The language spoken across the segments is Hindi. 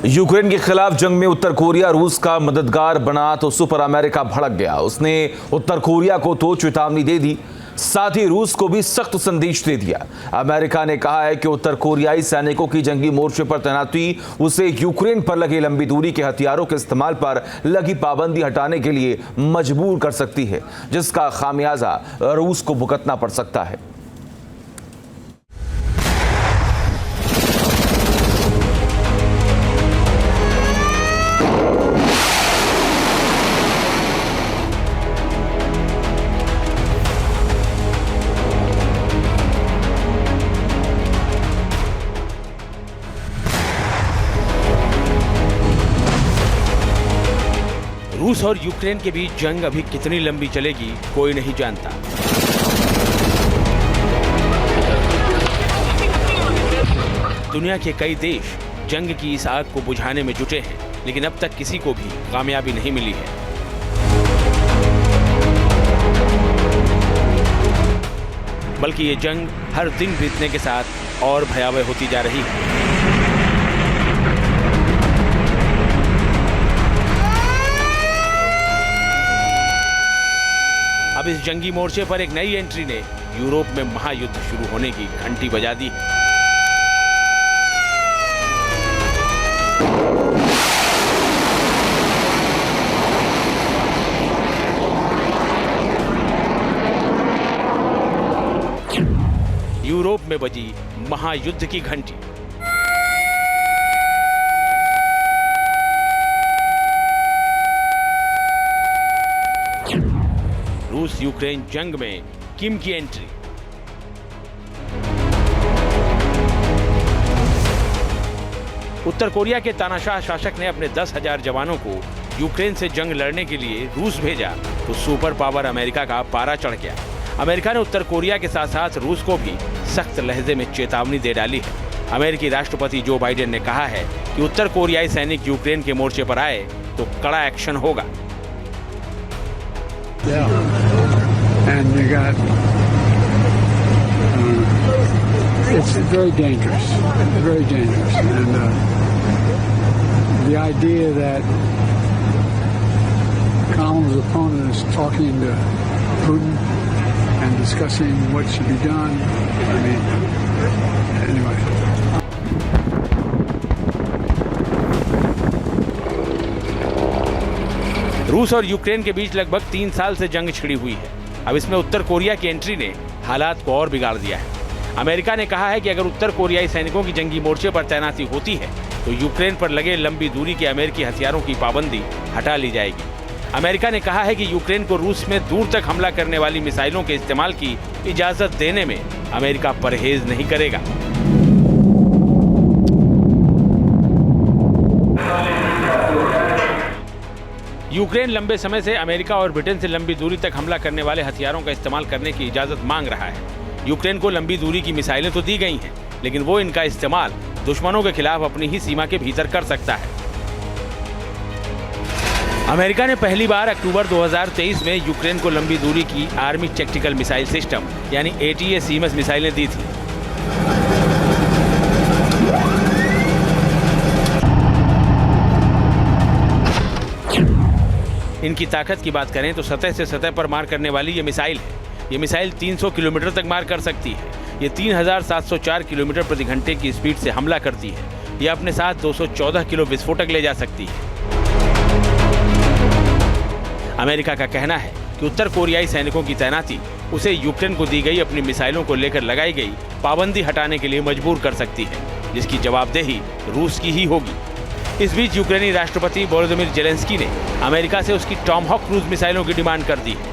यूक्रेन के खिलाफ जंग में उत्तर कोरिया रूस का मददगार बना तो सुपर अमेरिका भड़क गया। उसने उत्तर कोरिया को तो चेतावनी दे दी, साथ ही रूस को भी सख्त संदेश दे दिया। अमेरिका ने कहा है कि उत्तर कोरियाई सैनिकों की जंगी मोर्चे पर तैनाती उसे यूक्रेन पर लगे लंबी दूरी के हथियारों के इस्तेमाल पर लगी पाबंदी हटाने के लिए मजबूर कर सकती है, जिसका खामियाजा रूस को भुगतना पड़ सकता है। रूस और यूक्रेन के बीच जंग अभी कितनी लंबी चलेगी, कोई नहीं जानता। दुनिया के कई देश जंग की इस आग को बुझाने में जुटे हैं, लेकिन अब तक किसी को भी कामयाबी नहीं मिली है। बल्कि ये जंग हर दिन बीतने के साथ और भयावह होती जा रही है। अब इस जंगी मोर्चे पर एक नई एंट्री ने यूरोप में महायुद्ध शुरू होने की घंटी बजा दी है। यूरोप में बजी महायुद्ध की घंटी। रूस यूक्रेन जंग में किम की एंट्री। उत्तर कोरिया के तानाशाह शासक ने अपने 10,000 जवानों को यूक्रेन से जंग लड़ने के लिए रूस भेजा तो सुपर पावर अमेरिका का पारा चढ़ गया। अमेरिका ने उत्तर कोरिया के साथ साथ रूस को भी सख्त लहजे में चेतावनी दे डाली है। अमेरिकी राष्ट्रपति जो बाइडेन ने कहा है कि उत्तर कोरियाई सैनिक यूक्रेन के मोर्चे पर आए तो कड़ा एक्शन होगा। And you got, it's very dangerous, and the idea that Kamala's opponent is talking to Putin and discussing what should be done, I mean, anyway. रूस और यूक्रेन के बीच लगभग 3 साल से जंग छिड़ी हुई है। अब इसमें उत्तर कोरिया की एंट्री ने हालात को और बिगाड़ दिया है। अमेरिका ने कहा है कि अगर उत्तर कोरियाई सैनिकों की जंगी मोर्चे पर तैनाती होती है तो यूक्रेन पर लगे लंबी दूरी के अमेरिकी हथियारों की पाबंदी हटा ली जाएगी। अमेरिका ने कहा है कि यूक्रेन को रूस में दूर तक हमला करने वाली मिसाइलों के इस्तेमाल की इजाजत देने में अमेरिका परहेज नहीं करेगा। यूक्रेन लंबे समय से अमेरिका और ब्रिटेन से लंबी दूरी तक हमला करने वाले हथियारों का इस्तेमाल करने की इजाजत मांग रहा है। यूक्रेन को लंबी दूरी की मिसाइलें तो दी गई हैं, लेकिन वो इनका इस्तेमाल दुश्मनों के खिलाफ अपनी ही सीमा के भीतर कर सकता है। अमेरिका ने पहली बार अक्टूबर 2023 में यूक्रेन को लंबी दूरी की आर्मी टैक्टिकल मिसाइल सिस्टम यानी ATACMS मिसाइलें दी थी। इनकी ताकत की बात करें तो सतह से सतह पर मार करने वाली ये मिसाइल है। ये मिसाइल 300 किलोमीटर तक मार कर सकती है। ये 3704 किलोमीटर प्रति घंटे की स्पीड से हमला करती है। ये अपने साथ 214 किलो विस्फोटक ले जा सकती है। अमेरिका का कहना है कि उत्तर कोरियाई सैनिकों की तैनाती उसे यूक्रेन को दी गई अपनी मिसाइलों को लेकर लगाई गई पाबंदी हटाने के लिए मजबूर कर सकती है, जिसकी जवाबदेही रूस की ही होगी। इस बीच यूक्रेनी राष्ट्रपति वोलोदिमीर जेलेंस्की ने अमेरिका से उसकी टॉमहॉक क्रूज मिसाइलों की डिमांड कर दी है।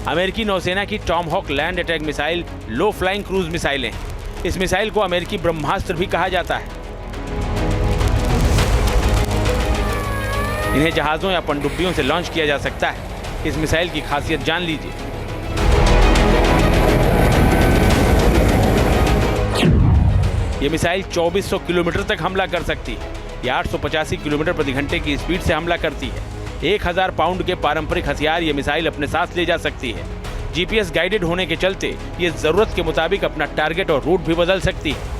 अमेरिकी नौसेना की टॉमहॉक लैंड अटैक मिसाइल लो फ्लाइंग क्रूज मिसाइलें हैं। इस मिसाइल को अमेरिकी ब्रह्मास्त्र भी कहा जाता है। इन्हें जहाजों या पनडुब्बियों से लॉन्च किया जा सकता है। इस मिसाइल की खासियत जान लीजिए। ये मिसाइल 2400 किलोमीटर तक हमला कर सकती है। ये 885 किलोमीटर प्रति घंटे की स्पीड से हमला करती है। 1000 पाउंड के पारंपरिक हथियार ये मिसाइल अपने साथ ले जा सकती है। जीपीएस गाइडेड होने के चलते ये जरूरत के मुताबिक अपना टारगेट और रूट भी बदल सकती है।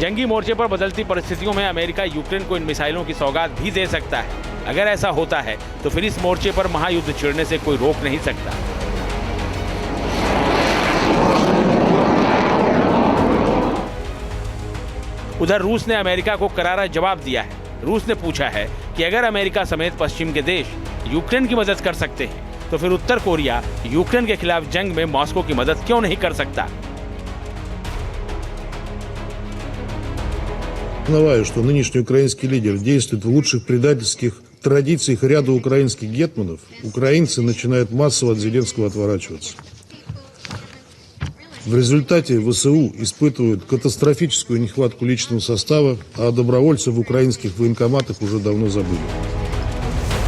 जंगी मोर्चे पर बदलती परिस्थितियों में अमेरिका यूक्रेन को इन मिसाइलों की सौगात भी दे सकता है। अगर ऐसा होता है तो फिर इस मोर्चे पर महायुद्ध छिड़ने से कोई रोक नहीं सकता। उधर रूस ने अमेरिका को करारा जवाब दिया है। रूस ने पूछा है कि अगर अमेरिका समेत पश्चिम के देश यूक्रेन की मदद कर सकते हैं तो फिर उत्तर कोरिया यूक्रेन के खिलाफ जंग में मॉस्को की मदद क्यों नहीं कर सकता। Признавая, что нынешний украинский лидер действует в лучших предательских традициях ряда украинских гетманов, украинцы начинают массово от Зеленского отворачиваться. В результате ВСУ испытывают катастрофическую нехватку личного состава, а добровольцев в украинских военкоматах уже давно забыли.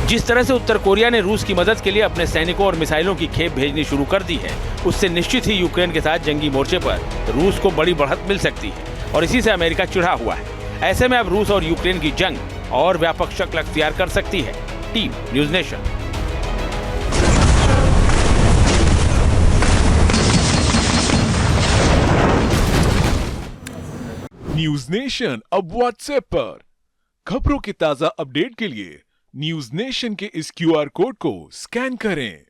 जिस तरह से उत्तर कोरिया ने रूस की मदद के लिए अपने सैनिकों और मिसाइलों की खेप भेजनी शुरू कर दी है, उससे निश्चित ही यूक्रेन के साथ जंगी मोर्चे पर रूस को बड़ी बढ़त मिल सकती है और इसी से अमेरिका चिढ़ा हुआ है। ऐसे में अब रूस और यूक्रेन की जंग और व्यापक शक्ल अख्तियार कर सकती है। Team news nation. News nation अब व्हाट्सएप पर खबरों के ताजा अपडेट के लिए न्यूज नेशन के इस क्यूआर कोड को स्कैन करें